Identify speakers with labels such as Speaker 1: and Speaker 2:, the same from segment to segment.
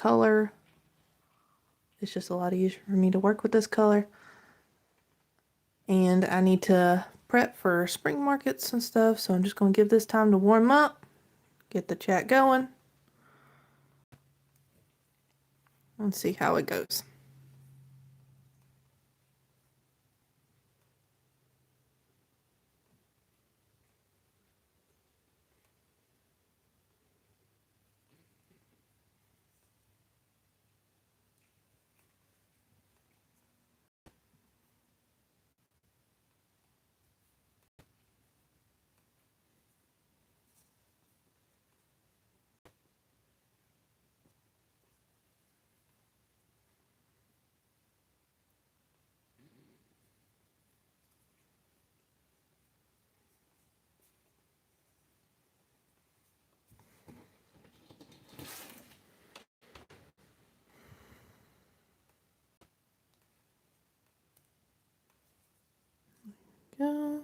Speaker 1: color. It's just a lot easier for me to work with this color. And I need to prep for spring markets and stuff, so I'm just going to give this time to warm up, get the chat going, and see how it goes. Go.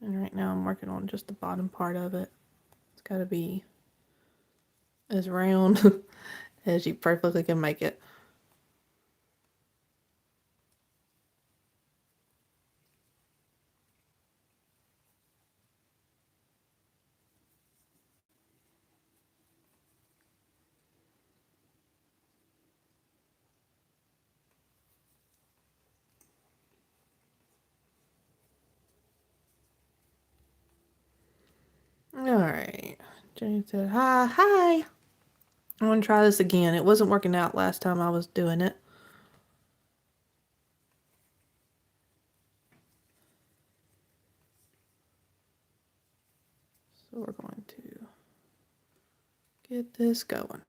Speaker 1: And right now I'm working on just the bottom part of it. It's got to be as round as you perfectly can make it. Alright. Jenny said, hi, hi. I want to try this again. It wasn't working out last time I was doing it. So we're going to get this going.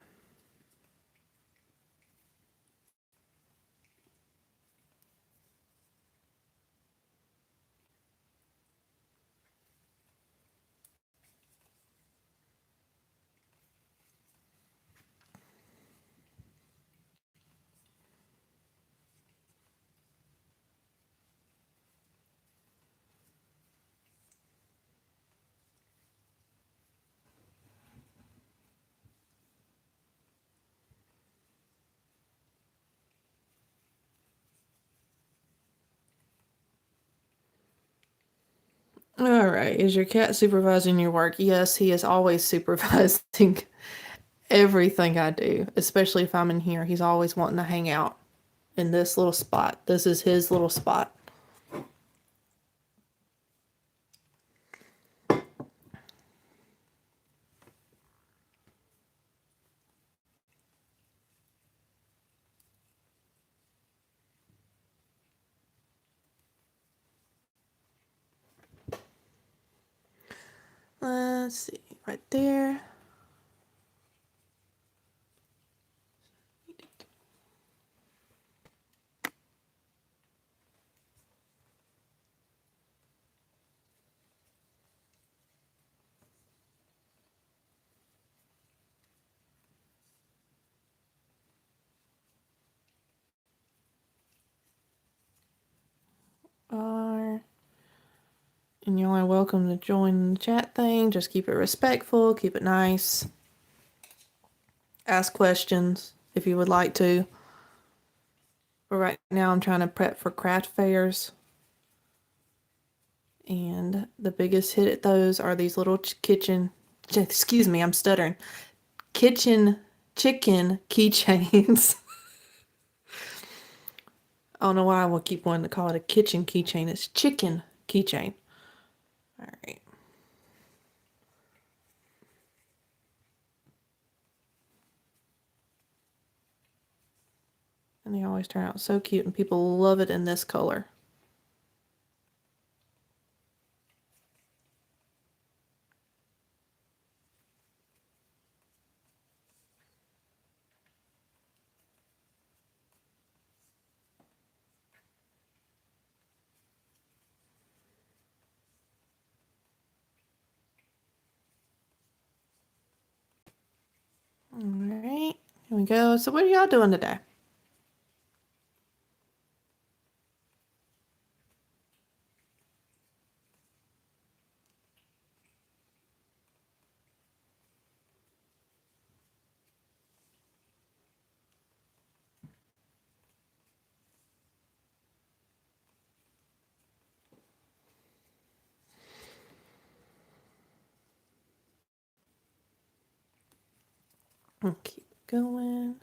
Speaker 1: All right, is your cat supervising your work? Yes, he is always supervising everything I do, especially if I'm in here. He's always wanting to hang out in this little spot. This is his little spot. Let's see, right there. R. And y'all are welcome to join the chat thing. Just keep it respectful, keep it nice. Ask questions if you would like to. But right now I'm trying to prep for craft fairs. And the biggest hit at those are these little excuse me, I'm stuttering. Kitchen chicken keychains. I don't know why I will keep wanting to call it a kitchen keychain. It's chicken keychain. All right. And they always turn out so cute, and people love it in this color. All right, here we go. So what are y'all doing today? Keep going.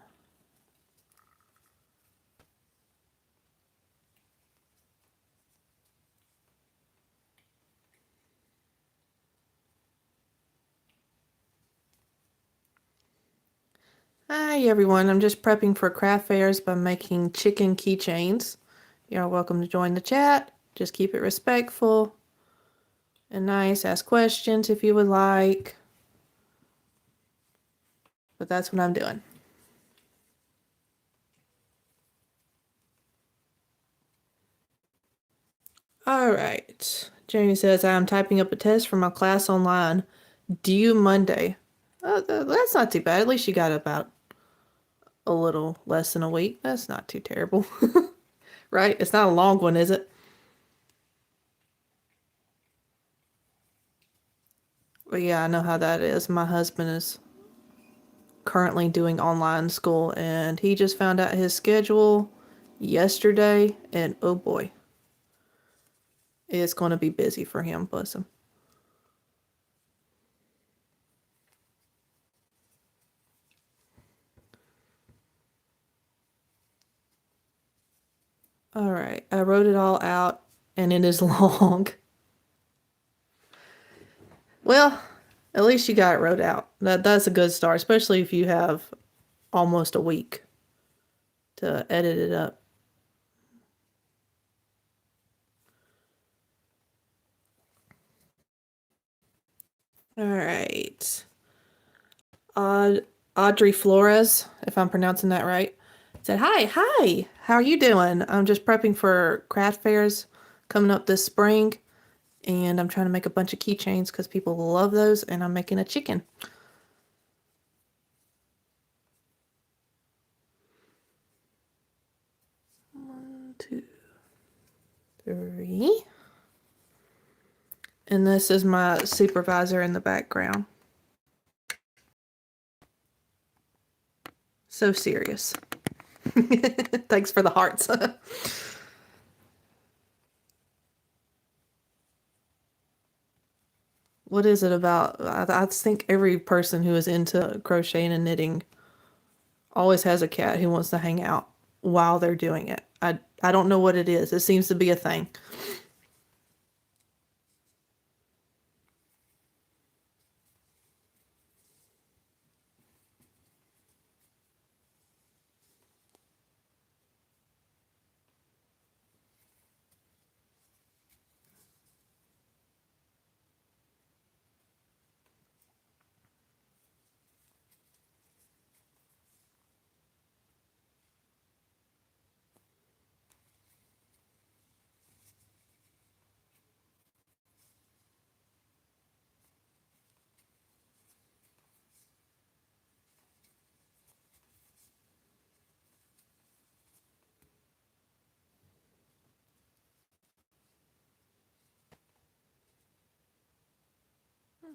Speaker 1: Hi everyone, I'm just prepping for craft fairs by making chicken keychains. You're welcome to join the chat. Just keep it respectful and nice. Ask questions if you would like. But that's what I'm doing. Alright. Jamie says, I'm typing up a test for my class online. Due Monday. That's not too bad. At least you got about a little less than a week. That's not too terrible. Right? It's not a long one, is it? But yeah, I know how that is. My husband is currently doing online school and he just found out his schedule yesterday and oh boy, it's going to be busy for him, bless him. All right, I wrote it all out and it is long. Well, at least you got it wrote out. That's a good start, especially if you have almost a week to edit it up. All right. Audrey Flores, if I'm pronouncing that right, said, hi, how are you doing? I'm just prepping for craft fairs coming up this spring, and I'm trying to make a bunch of keychains because people love those, and I'm making a chicken. One, two, three. And this is my supervisor in the background. So serious. Thanks for the hearts. What is it about? I think every person who is into crocheting and knitting always has a cat who wants to hang out while they're doing it. I don't know what it is. It seems to be a thing.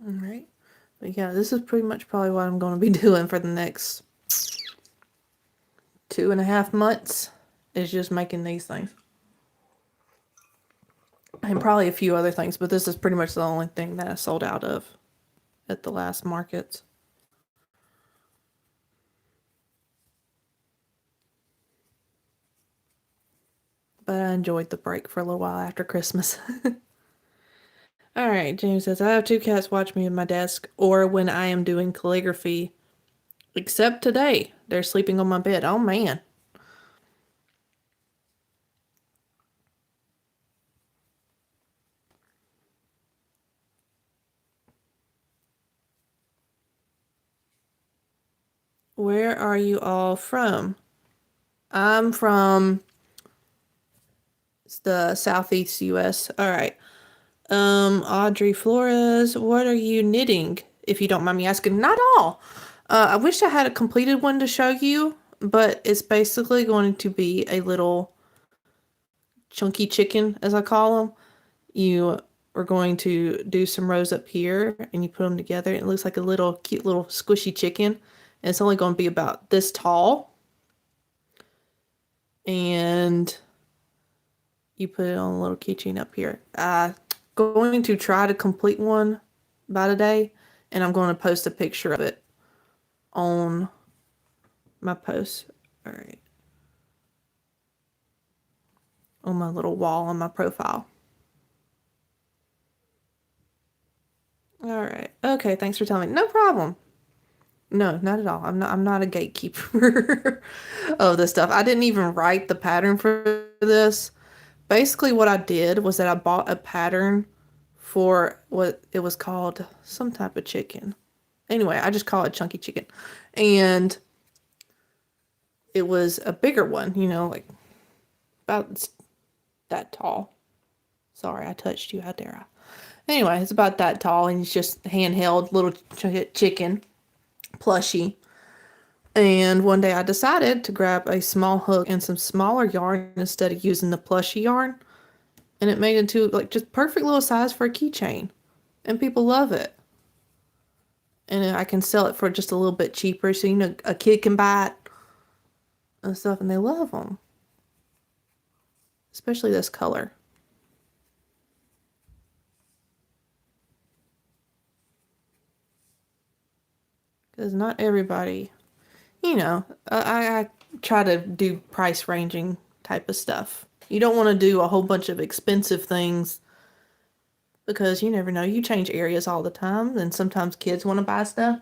Speaker 1: All right. But yeah, this is pretty much probably what I'm going to be doing for the next 2.5 months is just making these things. And probably a few other things, but this is pretty much the only thing that I sold out of at the last markets. But I enjoyed the break for a little while after Christmas. All right, James says, I have 2 cats watch me at my desk or when I am doing calligraphy. Except today. They're sleeping on my bed. Oh, man. Where are you all from? I'm from the Southeast U.S. All right. Audrey Flores, what are you knitting? If you don't mind me asking. Not all. I wish I had a completed one to show you, but it's basically going to be a little chunky chicken, as I call them. You are going to do some rows up here, and you put them together. It looks like a little cute little squishy chicken. And it's only going to be about this tall. And you put it on a little keychain up here. Going to try to complete one by today, and I'm going to post a picture of it on my posts. All right. On my little wall on my profile. All right. Okay, thanks for telling me. No problem. No, not at all. I'm not a gatekeeper of this stuff. I didn't even write the pattern for this. Basically what I did was that I bought a pattern for what it was called, some type of chicken. Anyway, I just call it chunky chicken. And it was a bigger one, like about that tall. Sorry, I touched you out there. Anyway, it's about that tall and it's just handheld little chicken plushie. And one day I decided to grab a small hook and some smaller yarn instead of using the plushie yarn. And it made it into like just perfect little size for a keychain. And people love it. And I can sell it for just a little bit cheaper so a kid can buy it and stuff, and they love them. Especially this color. Because not everybody, I try to do price ranging type of stuff. You don't want to do a whole bunch of expensive things because you never know. You change areas all the time, and sometimes kids want to buy stuff.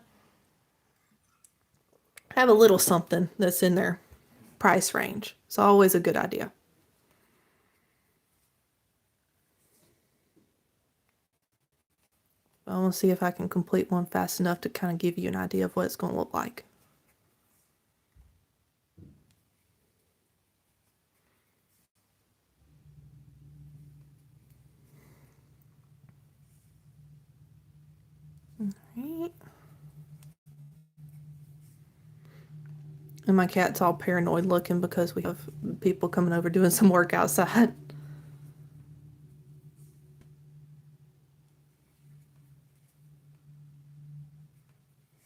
Speaker 1: Have a little something that's in their price range. It's always a good idea. I'm going to see if I can complete one fast enough to kind of give you an idea of what it's going to look like. Alright. And my cat's all paranoid looking because we have people coming over doing some work outside.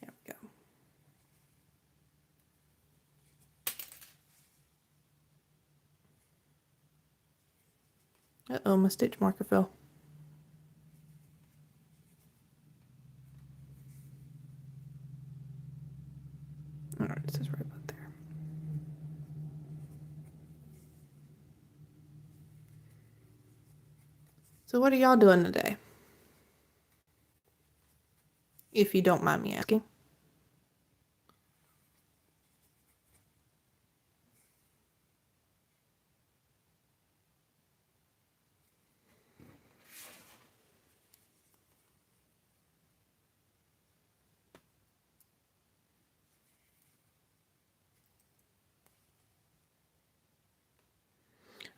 Speaker 1: There we go. Uh-oh, my stitch marker fell. Alright, it says right about there. So what are y'all doing today? If you don't mind me asking.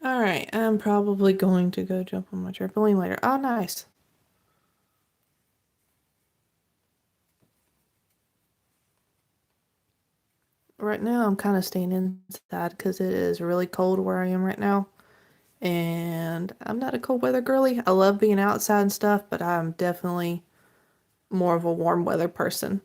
Speaker 1: Alright, I'm probably going to go jump on my trampoline later. Oh, nice. Right now, I'm kind of staying inside because it is really cold where I am right now. And I'm not a cold weather girly. I love being outside and stuff, but I'm definitely more of a warm weather person.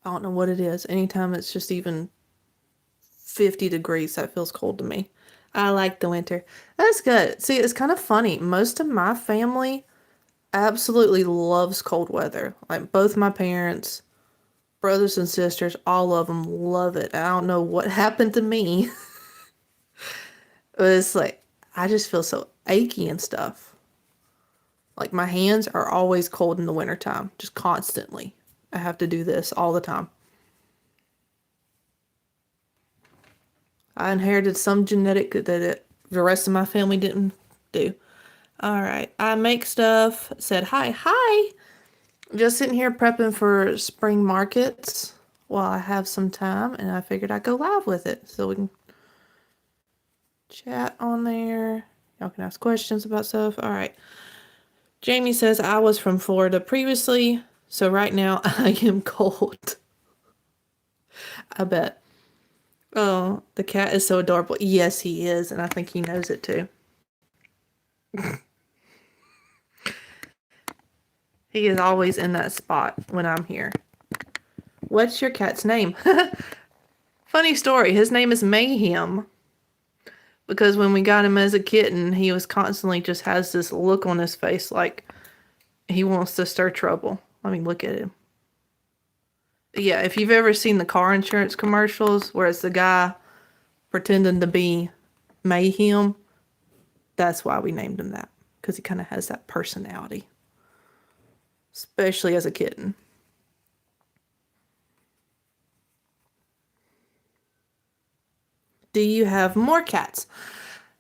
Speaker 1: I don't know what it is. Anytime it's just even 50 degrees, that feels cold to me. I like the winter. That's good. See, it's kind of funny. Most of my family absolutely loves cold weather. Like both my parents, brothers and sisters, all of them love it. I don't know what happened to me. But it's like, I just feel so achy and stuff. Like my hands are always cold in the wintertime, just constantly. I have to do this all the time. I inherited some genetic that the rest of my family didn't do. All right, I make stuff. Said hi, hi. Just sitting here prepping for spring markets while I have some time, and I figured I'd go live with it so we can chat on there. Y'all can ask questions about stuff. All right. Jamie says I was from Florida previously, so right now I am cold. I bet. Oh, the cat is so adorable. Yes, he is, and I think he knows it too. He is always in that spot when I'm here. What's your cat's name? Funny story. His name is Mayhem. Because when we got him as a kitten, he was constantly just has this look on his face like He wants to stir trouble. Let me look at him. Yeah, if you've ever seen the car insurance commercials where it's the guy pretending to be Mayhem, that's why we named him that. Because he kind of has that personality. Especially as a kitten. Do you have more cats?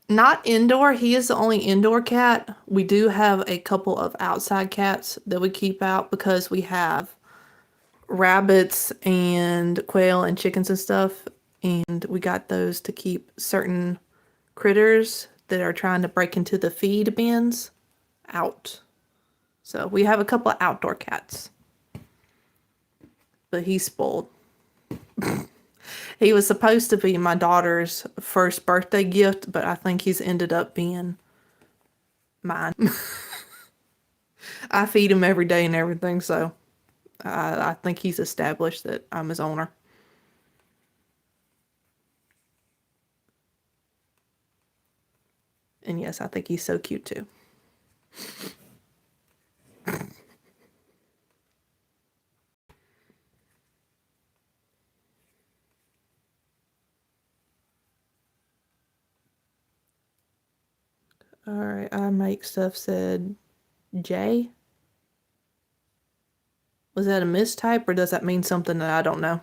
Speaker 1: Not indoor. He is the only indoor cat. We do have a couple of outside cats that we keep out because we have rabbits and quail and chickens and stuff. And we got those to keep certain critters that are trying to break into the feed bins out. So we have a couple of outdoor cats. But he's spoiled. He was supposed to be my daughter's first birthday gift, but I think he's ended up being mine. I feed him every day and everything, so I think he's established that I'm his owner. And yes, I think he's so cute too. All right, I make stuff said J. Was that a mistype or does that mean something that I don't know?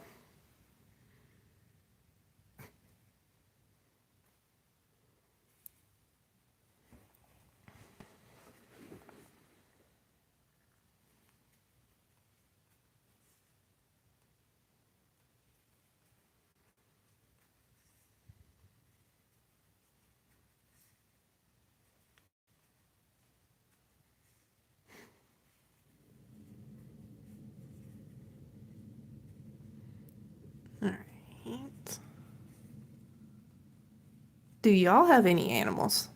Speaker 1: All right. Do y'all have any animals?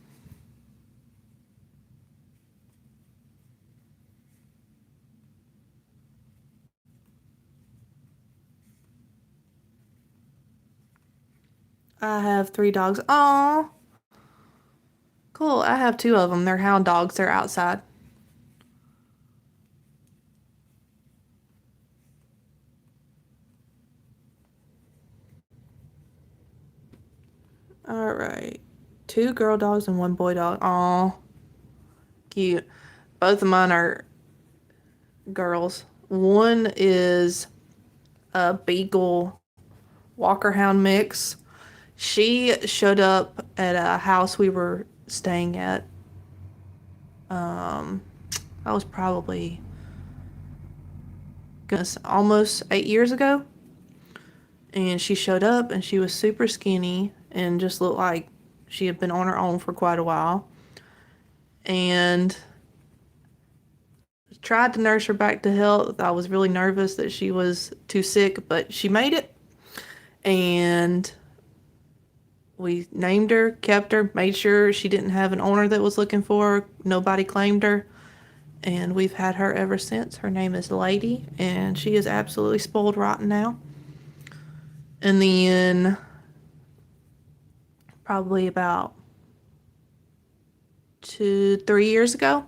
Speaker 1: I have 3 dogs. Oh, cool. I have 2 of them. They're hound dogs. They're outside. All right. 2 girl dogs and 1 boy dog. Oh, cute. Both of mine are girls. One is a beagle Walker Hound mix. She showed up at a house we were staying at. That was probably, goodness, almost 8 years ago. And she showed up and she was super skinny and just looked like she had been on her own for quite a while. And tried to nurse her back to health. I was really nervous that she was too sick, but she made it. And we named her, kept her, made sure she didn't have an owner that was looking for her. Nobody claimed her. And we've had her ever since. Her name is Lady, and she is absolutely spoiled rotten now. And then probably about 2-3 years ago,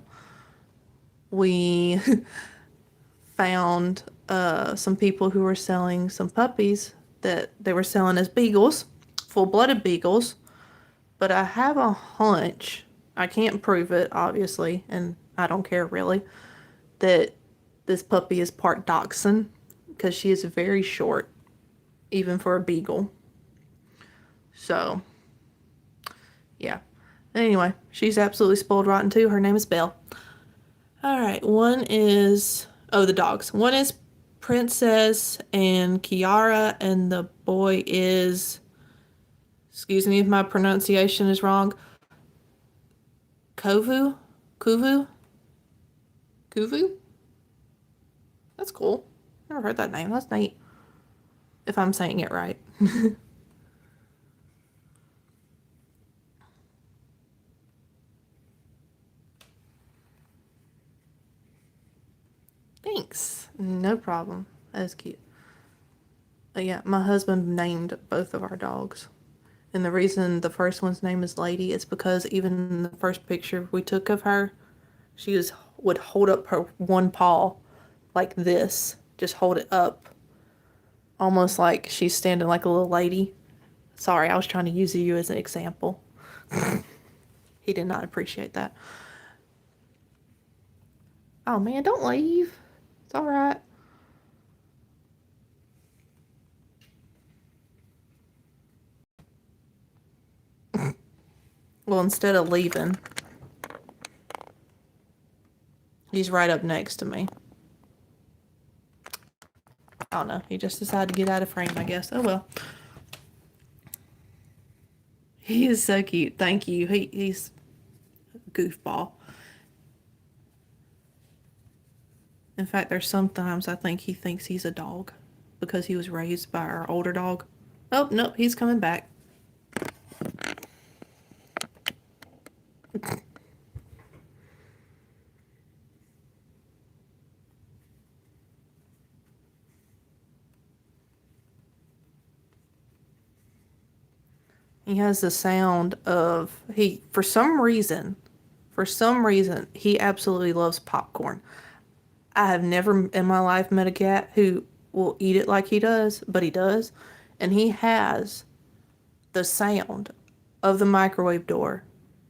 Speaker 1: we found some people who were selling some puppies that they were selling as beagles, full-blooded beagles. But I have a hunch, I can't prove it, obviously, and I don't care really, that this puppy is part dachshund because she is very short, even for a beagle. So, yeah. Anyway, she's absolutely spoiled rotten too. Her name is Belle. All right, one is, oh, the dogs. One is Princess and Kiara, and the boy is, excuse me if my pronunciation is wrong, Kovu? Kuvu? Kuvu? That's cool. Never heard that name. That's neat. If I'm saying it right. Thanks. No problem. That's cute. Yeah, my husband named both of our dogs. And the reason the first one's name is Lady is because even in the first picture we took of her, she was would hold up her one paw like this. Just hold it up. Almost like she's standing like a little lady. Sorry, I was trying to use you as an example. He did not appreciate that. Oh man, don't leave. It's alright. Well, instead of leaving, he's right up next to me. I don't know. He just decided to get out of frame, I guess. Oh well. He is so cute. Thank you. He's a goofball. In fact, there's sometimes I think he thinks he's a dog because he was raised by our older dog. Oh, nope, he's coming back. He has the sound of for some reason, he absolutely loves popcorn. I have never in my life met a cat who will eat it like he does, but he does. And he has the sound of the microwave door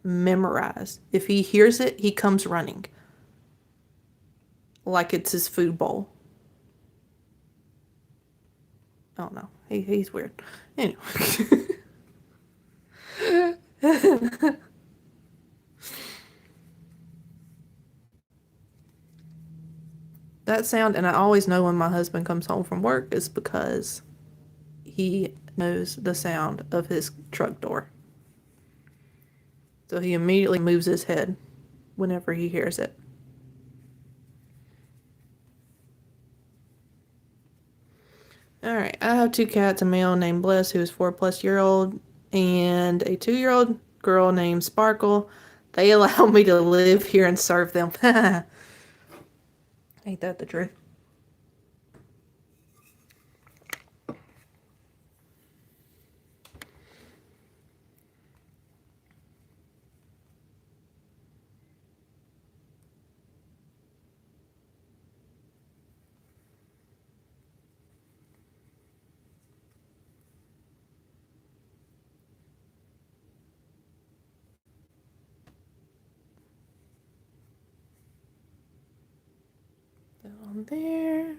Speaker 1: memorized. If he hears it, he comes running like it's his food bowl. I don't know. He's weird. Anyway. That sound, and I always know when my husband comes home from work, is because he knows the sound of his truck door. So he immediately moves his head whenever he hears it. Alright, I have 2 cats, a male named Bliss, who is 4+-year-old, and a 2-year-old girl named Sparkle. They allow me to live here and serve them. Ain't that the truth? Down there.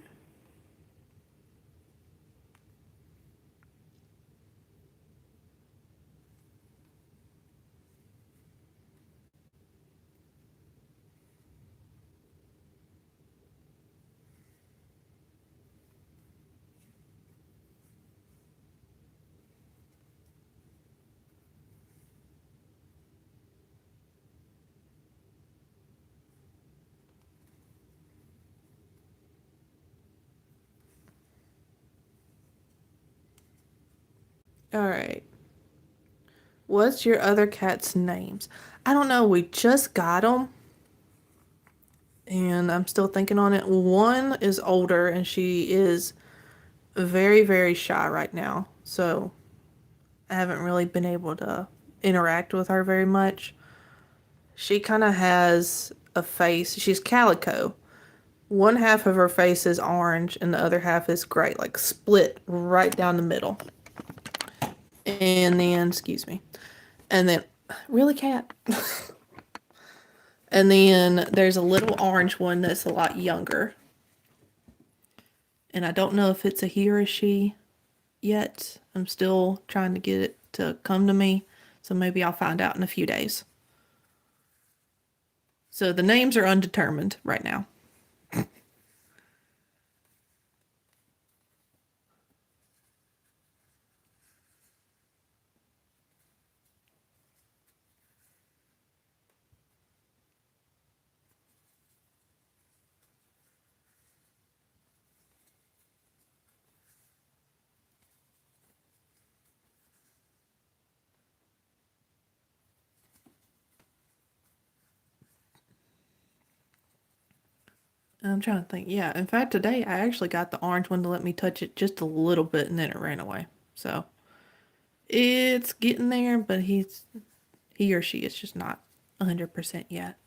Speaker 1: Alright. What's your other cat's names? I don't know. We just got them. And I'm still thinking on it. One is older and she is very, very shy right now. So I haven't really been able to interact with her very much. She kind of has a face. She's calico. One half of her face is orange and the other half is gray, like split right down the middle. And then, excuse me. And then, really, cat? And then there's a little orange one that's a lot younger. And I don't know if it's a he or a she yet. I'm still trying to get it to come to me. So maybe I'll find out in a few days. So the names are undetermined right now. I'm trying to think. Yeah, in fact, today I actually got the orange one to let me touch it just a little bit and then it ran away. So it's getting there, but he or she is just not 100% yet.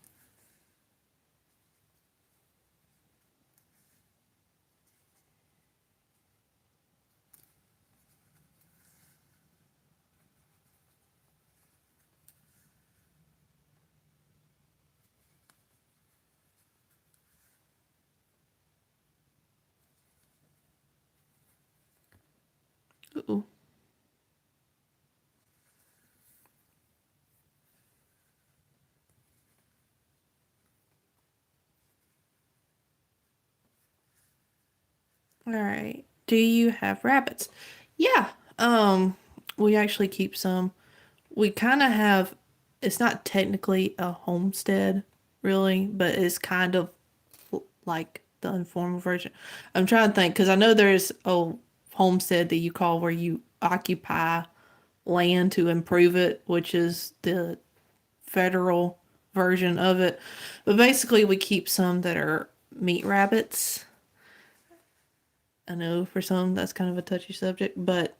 Speaker 1: All right. Do you have rabbits? Yeah. Um, we actually keep some. We kind of have, it's not technically a homestead, really, but it's kind of like the informal version. I'm trying to think because I know there's a homestead that you call where you occupy land to improve it, which is the federal version of it. But basically, we keep some that are meat rabbits. I know for some that's kind of a touchy subject, but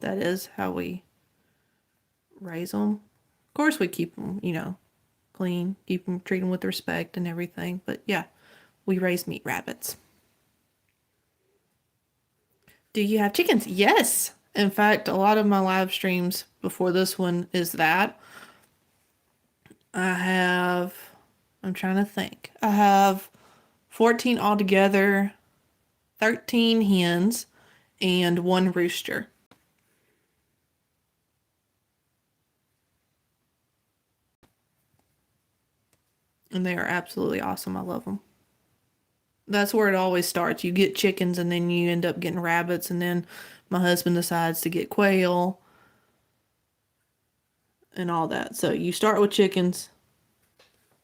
Speaker 1: that is how we raise them. Of course, we keep them, clean, keep them, treat them with respect and everything. But yeah, we raise meat rabbits. Do you have chickens? Yes. In fact, a lot of my live streams before this one is that. I have, I'm trying to think. I have 14 altogether, 13 hens, and one rooster. And they are absolutely awesome. I love them. That's where it always starts. You get chickens and then you end up getting rabbits, and then my husband decides to get quail and all that. So you start with chickens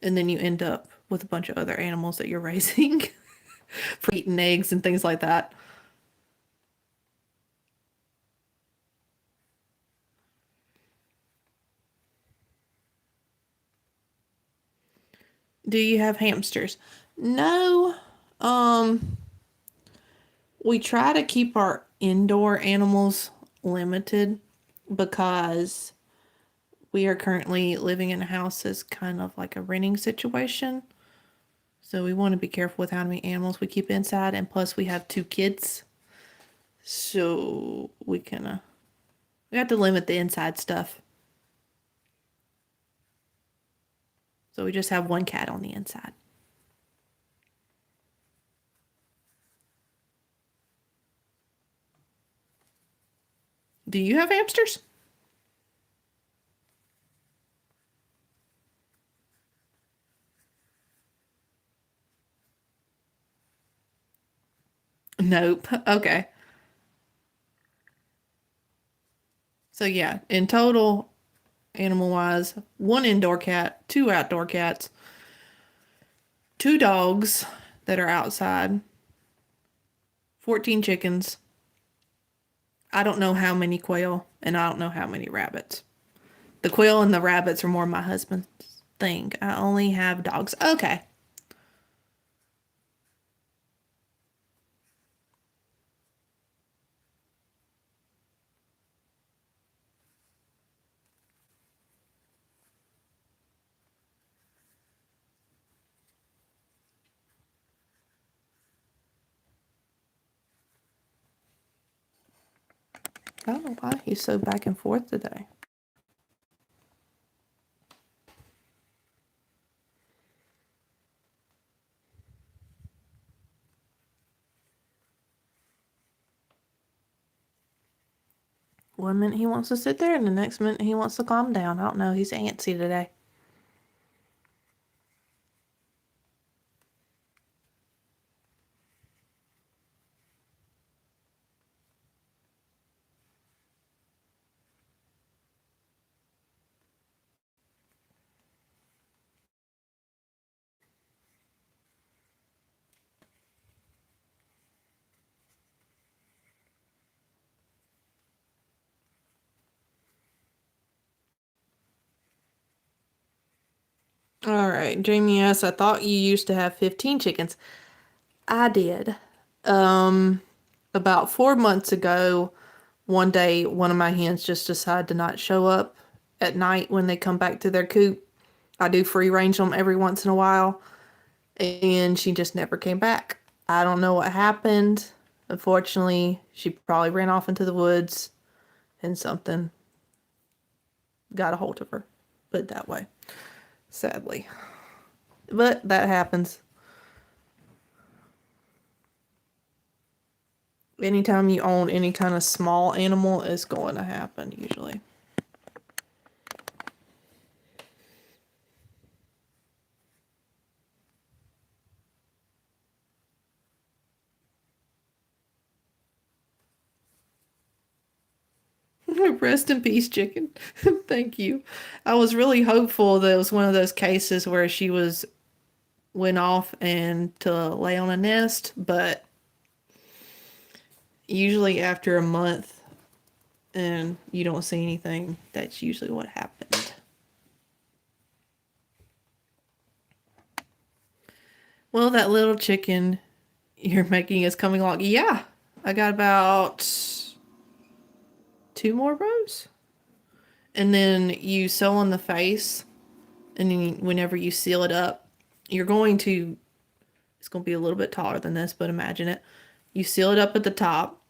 Speaker 1: and then you end up with a bunch of other animals that you're raising for eating eggs and things like that. Do you have hamsters? No. Um, we try to keep our indoor animals limited because we are currently living in a house that's kind of like a renting situation. So we want to be careful with how many animals we keep inside, and plus we have two kids. So we have to limit the inside stuff. So we just have one cat on the inside. Do you have hamsters? Nope. Okay. So yeah, in total, animal wise, one indoor cat, two outdoor cats, two dogs that are outside, 14 chickens. I don't know how many quail, and I don't know how many rabbits. The quail and the rabbits are more my husband's thing. I only have dogs. Okay. I don't know why he's so back and forth today. One minute he wants to sit there, and the next minute he wants to calm down. I don't know. He's antsy today. All right, Jamie S. I thought you used to have 15 chickens. I did. Um, about 4 months ago, one day, one of my hens just decided to not show up at night when they come back to their coop. I do free range them every once in a while, and she just never came back. I don't know what happened. Unfortunately, she probably ran off into the woods and something got a hold of her. Put it that way. Sadly. But that happens. Anytime you own any kind of small animal, it's going to happen usually. Rest in peace, chicken. Thank you. I was really hopeful that it was one of those cases where she went off and to lay on a nest, but usually after a month and you don't see anything, that's usually what happened. Well, that little chicken you're making is coming along. Yeah, I got about 2 more rows. And then you sew on the face, and then whenever you seal it up, you're going to, it's going to be a little bit taller than this, but imagine it. You seal it up at the top,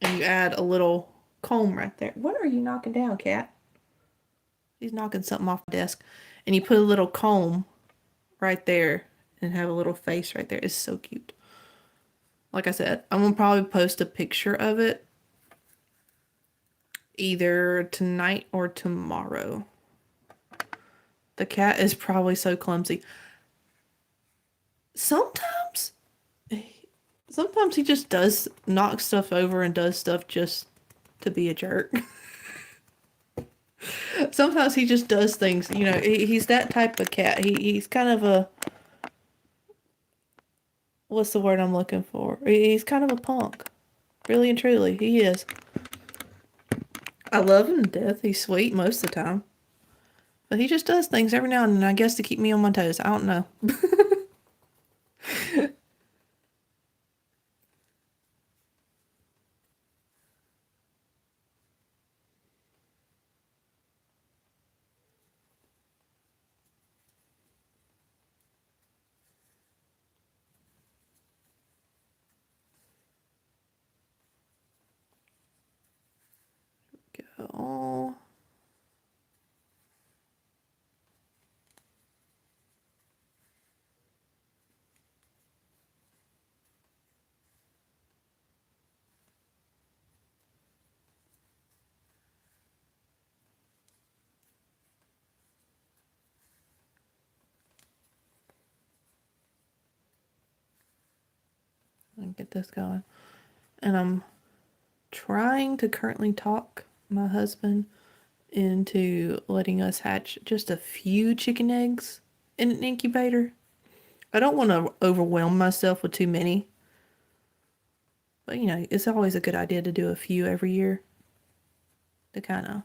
Speaker 1: and you add a little comb right there. What are you knocking down, cat? He's knocking something off the desk. And you put a little comb right there and have a little face right there. It's so cute. Like I said, I'm going to probably post a picture of it either tonight or tomorrow. The cat is probably so clumsy. Sometimes he just does knock stuff over and does stuff just to be a jerk. Sometimes he just does things, he's that type of cat. He's kind of a, what's the word I'm looking for? He's kind of a punk. Really and truly, he is. I love him to death. He's sweet most of the time. But he just does things every now and then, I guess, to keep me on my toes. I don't know. Go. And get this going. And I'm trying to currently talk my husband into letting us hatch just a few chicken eggs in an incubator. I don't want to overwhelm myself with too many. But, it's always a good idea to do a few every year to kind of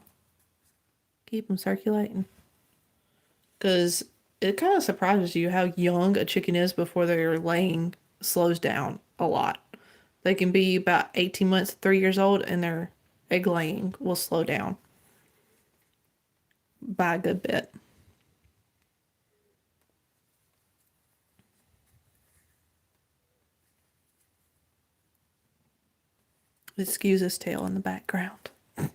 Speaker 1: keep them circulating. Because it kind of surprises you how young a chicken is before their laying slows down a lot. They can be about 18 months, 3 years old, and their egg laying will slow down by a good bit. Excuse his tail in the background. All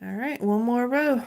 Speaker 1: right, one more row.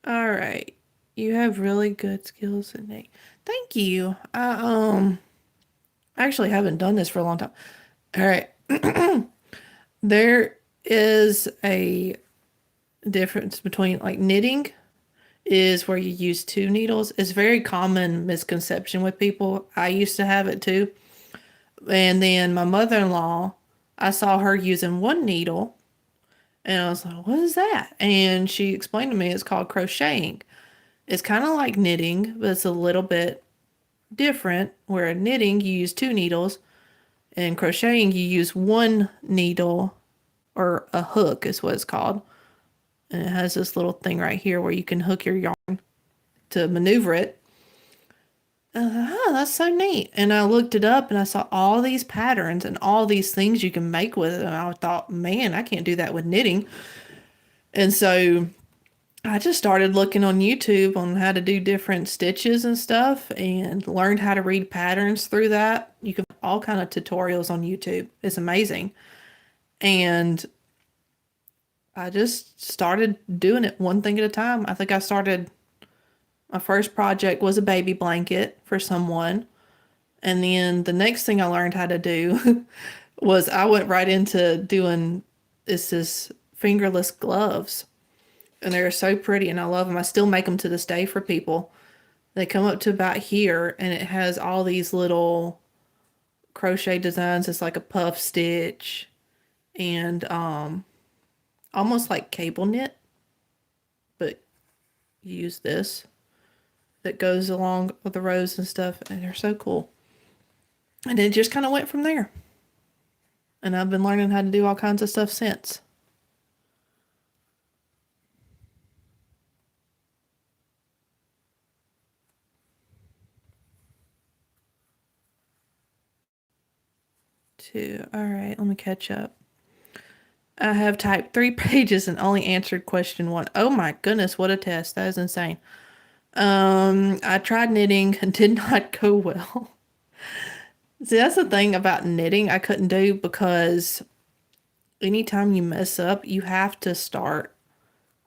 Speaker 1: All right. You have really good skills, Nate. Thank you. I actually haven't done this for a long time. All right. There is a difference between like knitting is where you use 2 needles. It's very common misconception with people. I used to have it too. And then my mother-in-law, I saw her using 1 needle and I was like, what is that? And she explained to me it's called crocheting. It's kind of like knitting, but it's a little bit different. Where knitting, you use 2 needles, and crocheting, you use 1 needle, or a hook is what it's called. And it has this little thing right here where you can hook your yarn to maneuver it. Oh, that's so neat. And I looked it up and I saw all these patterns and all these things you can make with it. And I thought, man, I can't do that with knitting. And so I just started looking on YouTube on how to do different stitches and stuff and learned how to read patterns through that. You can find all kind of tutorials on YouTube. It's amazing. And I just started doing it one thing at a time. I think I started my first project was a baby blanket for someone. And then the next thing I learned how to do was I went right into doing this fingerless gloves. And they're so pretty and I love them. I still make them to this day for people. They come up to about here and it has all these little crochet designs. It's like a puff stitch and almost like cable knit, but you use this that goes along with the rows and stuff and they're so cool. And it just kind of went from there. And I've been learning how to do all kinds of stuff since. Two. All right, let me catch up. I have typed 3 pages and only answered question 1. Oh my goodness, what a test. That is insane. I tried knitting and did not go well. See, that's the thing about knitting I couldn't do because anytime you mess up, you have to start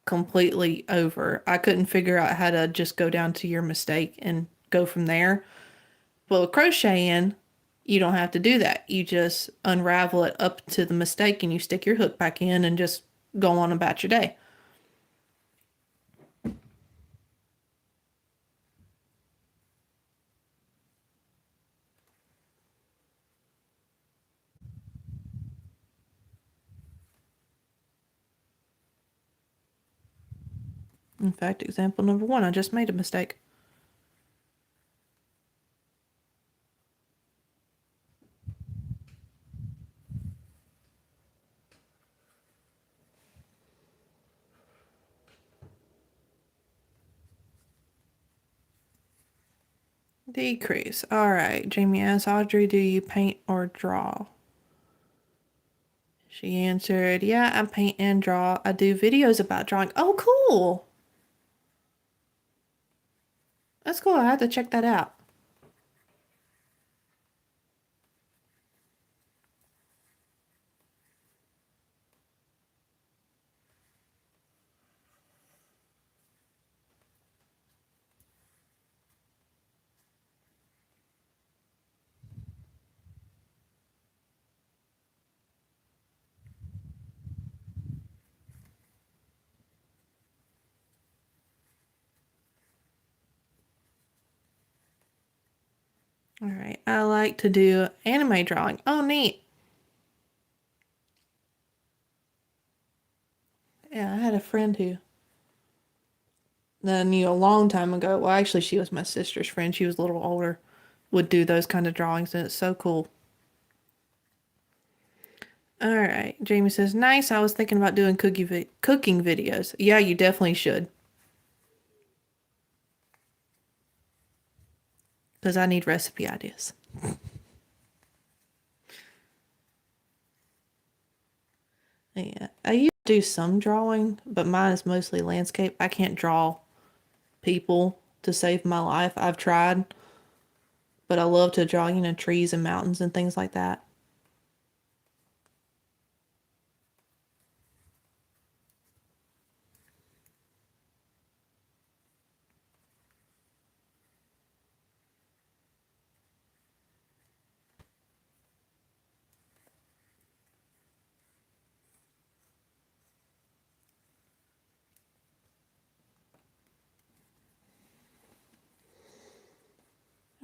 Speaker 1: completely over. I couldn't figure out how to just go down to your mistake and go from there. Well, with crocheting, you don't have to do that. You just unravel it up to the mistake and you stick your hook back in and just go on about your day. In fact, example number 1, I just made a mistake. Decrease. All right. Jamie asks, Audrey, do you paint or draw? She answered, yeah, I paint and draw. I do videos about drawing. Oh, cool. That's cool. I have to check that out. All right. I like to do anime drawing. Oh, neat. Yeah, I had a friend who that I knew a long time ago. Well, actually, she was my sister's friend. She was a little older, would do those kind of drawings, and it's so cool. All right. Jamie says, nice. I was thinking about doing cooking videos. Yeah, you definitely should. Because I need recipe ideas. Yeah. I used to do some drawing, but mine is mostly landscape. I can't draw people to save my life. I've tried, but I love to draw, trees and mountains and things like that.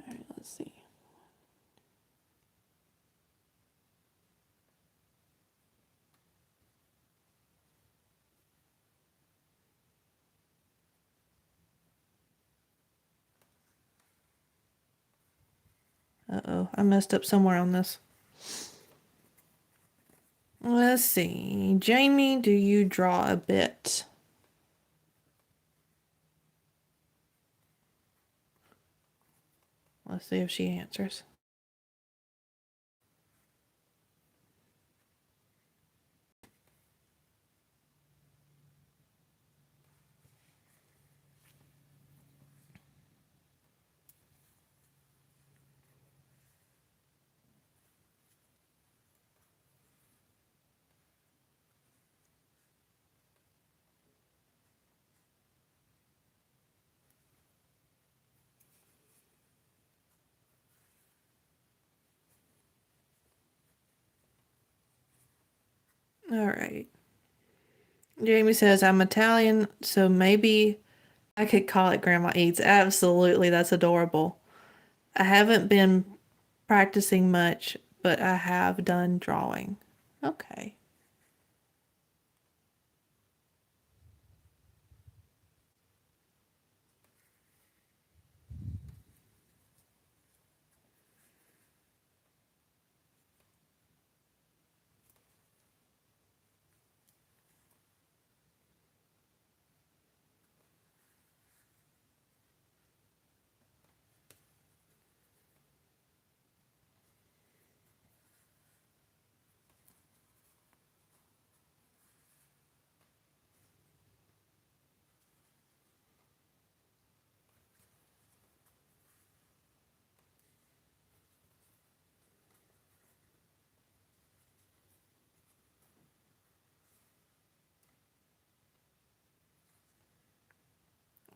Speaker 1: All right, let's see. Uh-oh, I messed up somewhere on this. Let's see. Jamie, do you draw a bit? Let's see if she answers. All right. Jamie says, I'm Italian, so maybe I could call it Grandma Eats. Absolutely, that's adorable. I haven't been practicing much, but I have done drawing. Okay.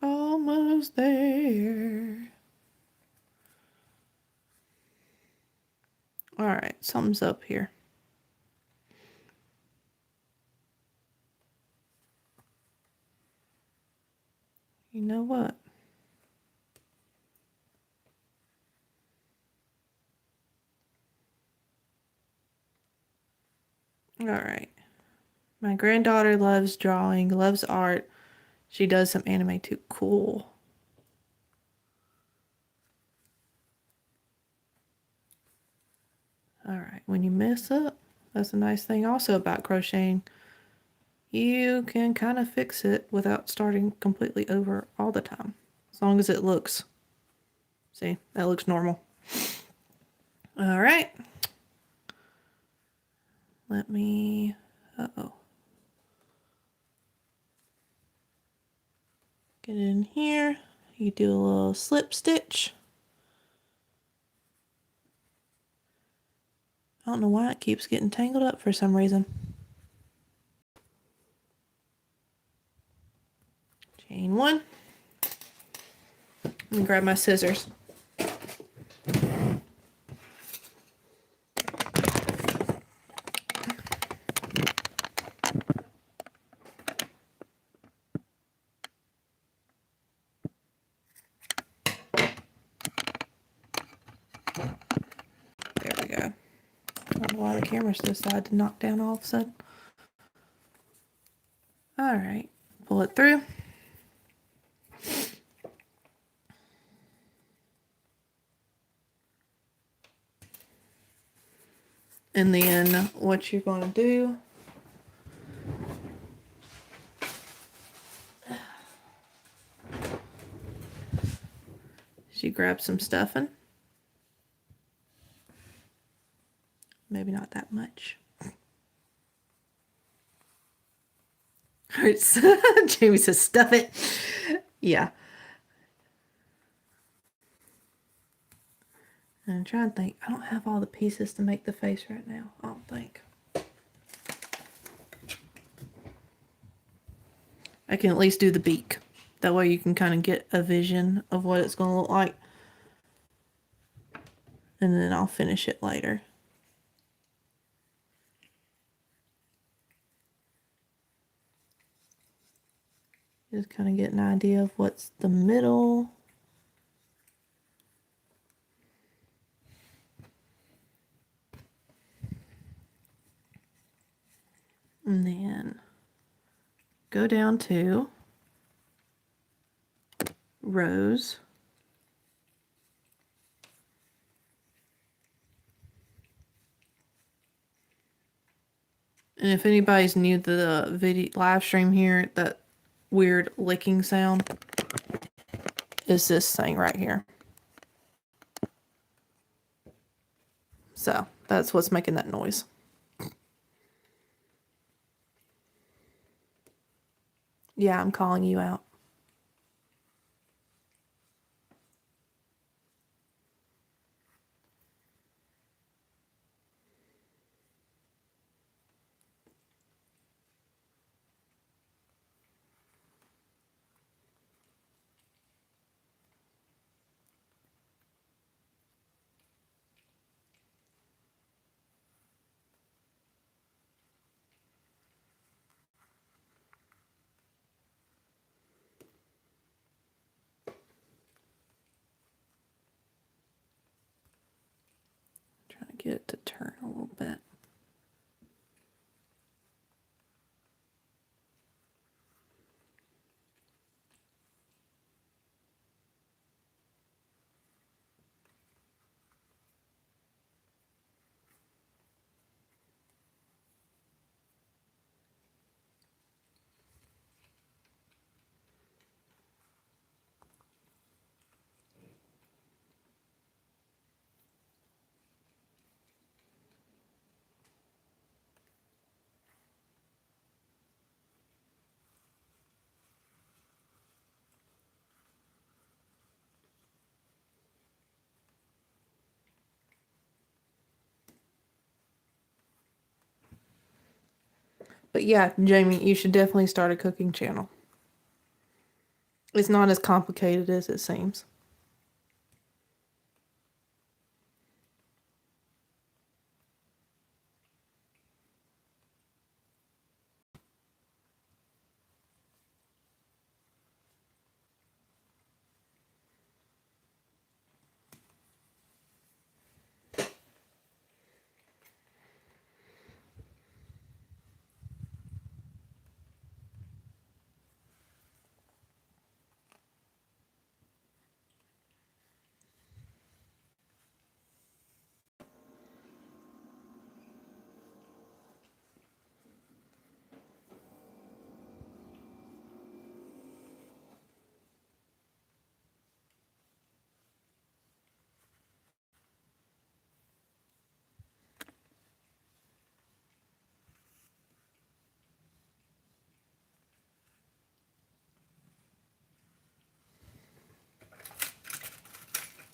Speaker 1: Almost there. All right, something's up here. You know what? All right. My granddaughter loves drawing, loves art. She does some anime too. Cool. All right. When you mess up, that's a nice thing also about crocheting. You can kind of fix it without starting completely over all the time. As long as it looks. See, that looks normal. All right. Let me, uh-oh. Get it in here. You do a little slip stitch. I don't know why it keeps getting tangled up for some reason. Chain one. Let me grab my scissors. There we go. I don't know why the camera's decided to knock down all of a sudden. All right, pull it through. And then what you're going to do is you grab some stuffing. Maybe not that much. Jamie says, stuff it. Yeah. And I'm trying to think. I don't have all the pieces to make the face right now. I don't think. I can at least do the beak. That way you can kind of get a vision of what it's going to look like. And then I'll finish it later. Just kind of get an idea of what's the middle. And then go down to rows. And if anybody's new to the video live stream here, that weird licking sound is this thing right here. So that's what's making that noise. Yeah, I'm calling you out. Trying to get it to turn a little bit. But yeah, Jamie, you should definitely start a cooking channel. It's not as complicated as it seems.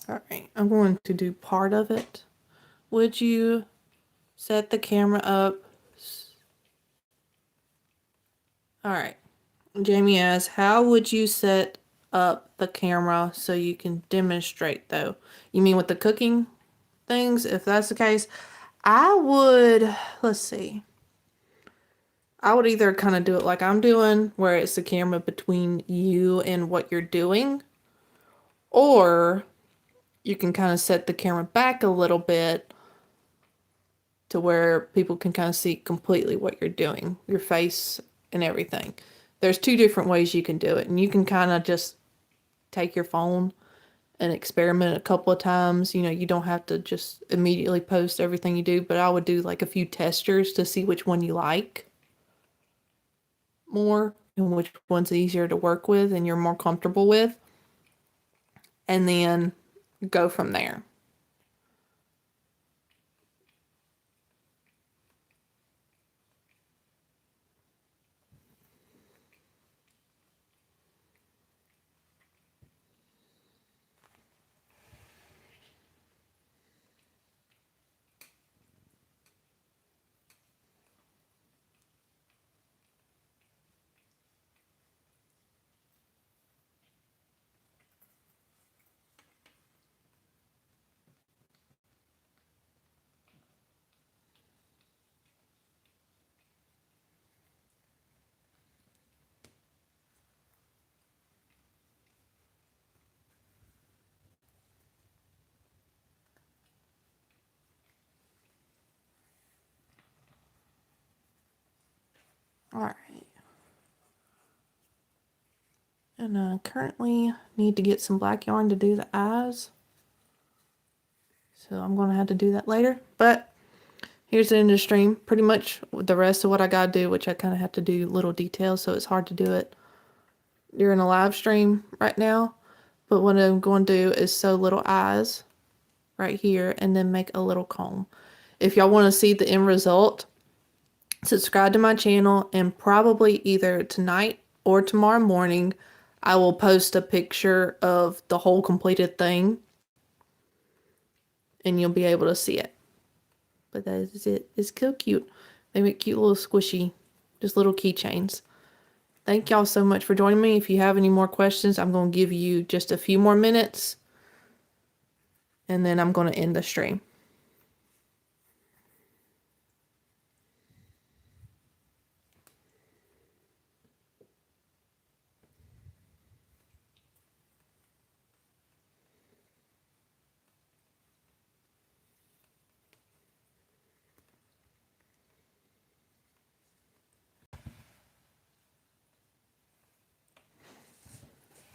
Speaker 1: All right, I'm going to do part of it. Would you set the camera up? All right. Jamie asks, how would you set up the camera so you can demonstrate though? You mean with the cooking things? If that's the case, I would, let's see. I would either kind of do it like I'm doing, where it's the camera between you and what you're doing, or you can kind of set the camera back a little bit to where people can kind of see completely what you're doing, your face and everything. There's two different ways you can do it, and you can kind of just take your phone and experiment a couple of times. You know, you don't have to just immediately post everything you do, but I would do like a few testers to see which one you like more and which one's easier to work with and you're more comfortable with, and then go from there. All right. And I currently need to get some black yarn to do the eyes. So I'm going to have to do that later. But here's the end of the stream. Pretty much the rest of what I got to do, which I kind of have to do little details, so it's hard to do it during a live stream right now. But what I'm going to do is sew little eyes right here and then make a little comb. If y'all want to see the end result, subscribe to my channel, and probably either tonight or tomorrow morning, I will post a picture of the whole completed thing, and you'll be able to see it. But that is it. It's so cute. They make cute little squishy, just little keychains. Thank y'all so much for joining me. If you have any more questions, I'm going to give you just a few more minutes, and then I'm going to end the stream.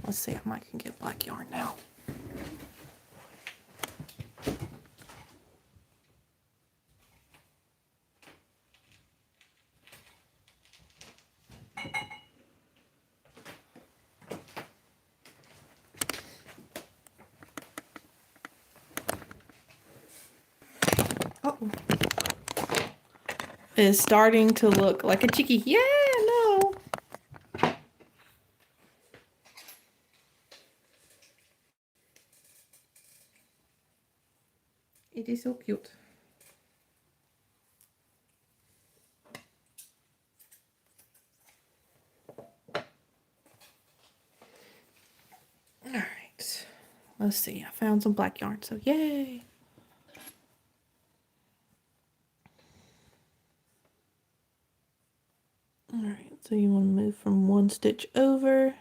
Speaker 1: Let's see, I might can get black yarn now. Oh, it's starting to look like a chicky. Yeah, no. It is so cute. All right, let's see. I found some black yarn, so yay. All right, so you want to move from one stitch over.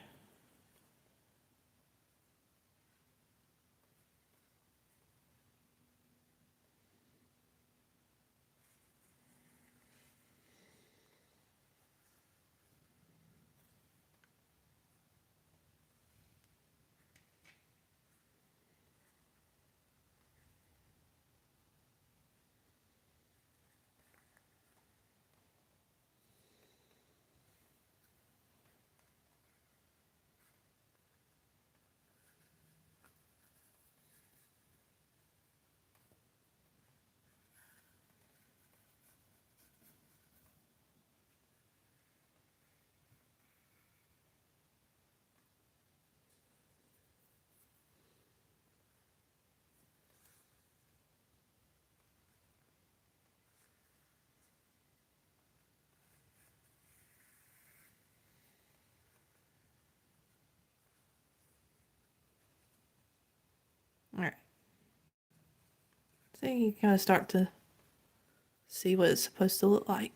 Speaker 1: All right. So you kind of start to see what it's supposed to look like.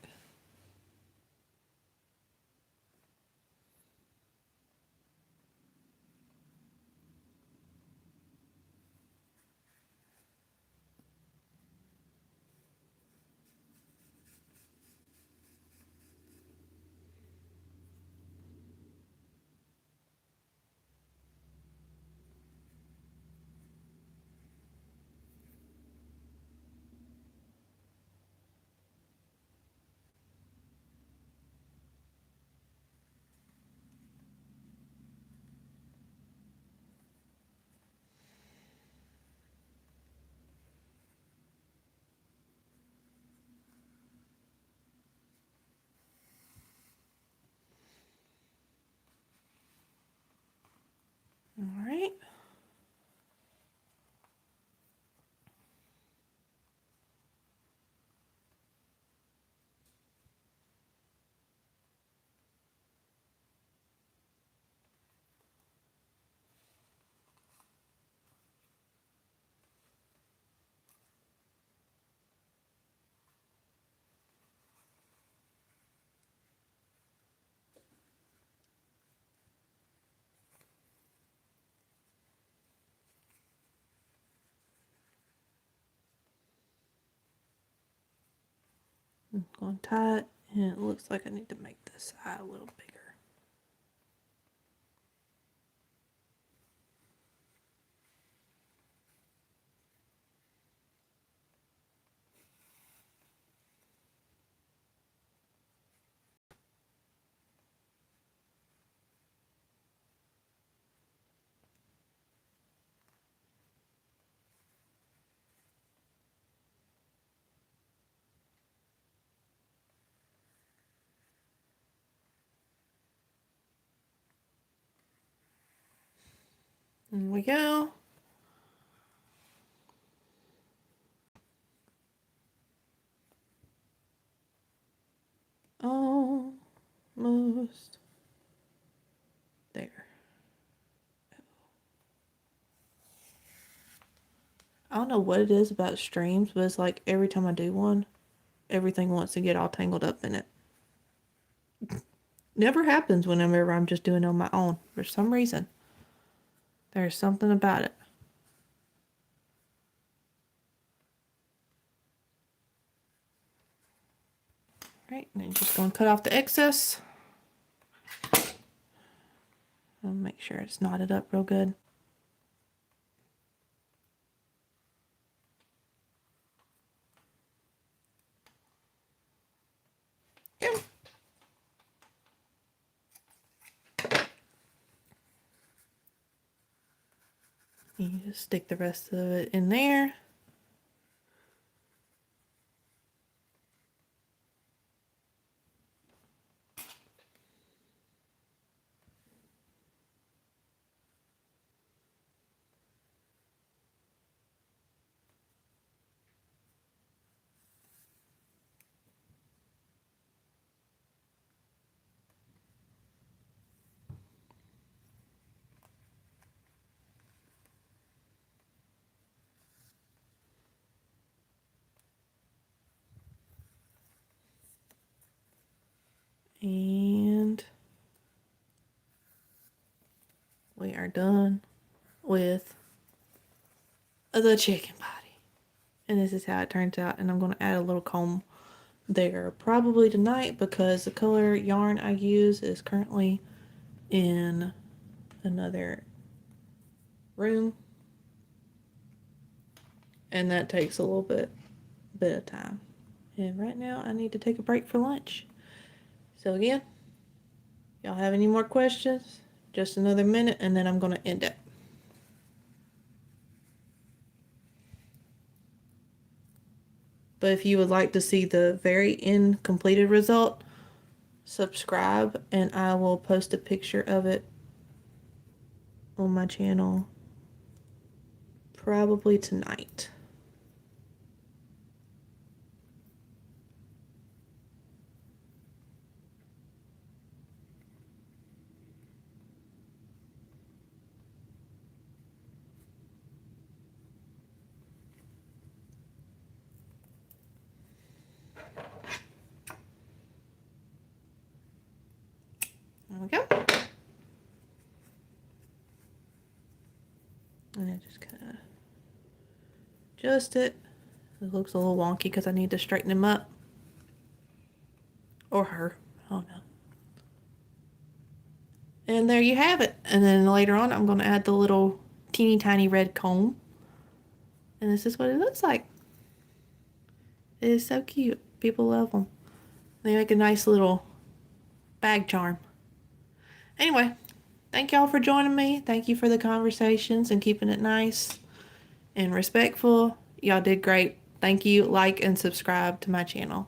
Speaker 1: All right. I'm going to tie it, and it looks like I need to make this eye a little bigger. There we go. Almost there. I don't know what it is about streams, but it's like every time I do one, everything wants to get all tangled up in it. Never happens whenever I'm just doing it on my own. For some reason. There's something about it. Right, and then just going to cut off the excess. I'll make sure it's knotted up real good. Yeah. You just stick the rest of it in there. And we are done with the chicken body. And this is how it turns out. And I'm going to add a little comb there probably tonight because the color yarn I use is currently in another room. And that takes a little bit of time. And right now I need to take a break for lunch. So again, y'all have any more questions? Just another minute and then I'm going to end it. But if you would like to see the very end completed result, subscribe and I will post a picture of it on my channel probably tonight. There we go. And I just kind of adjust it. It looks a little wonky because I need to straighten him up. Or her. I don't know. And there you have it. And then later on I'm going to add the little teeny tiny red comb. And this is what it looks like. It is so cute. People love them. They make a nice little bag charm. Anyway, thank y'all for joining me. Thank you for the conversations and keeping it nice and respectful. Y'all did great. Thank you. Like and subscribe to my channel.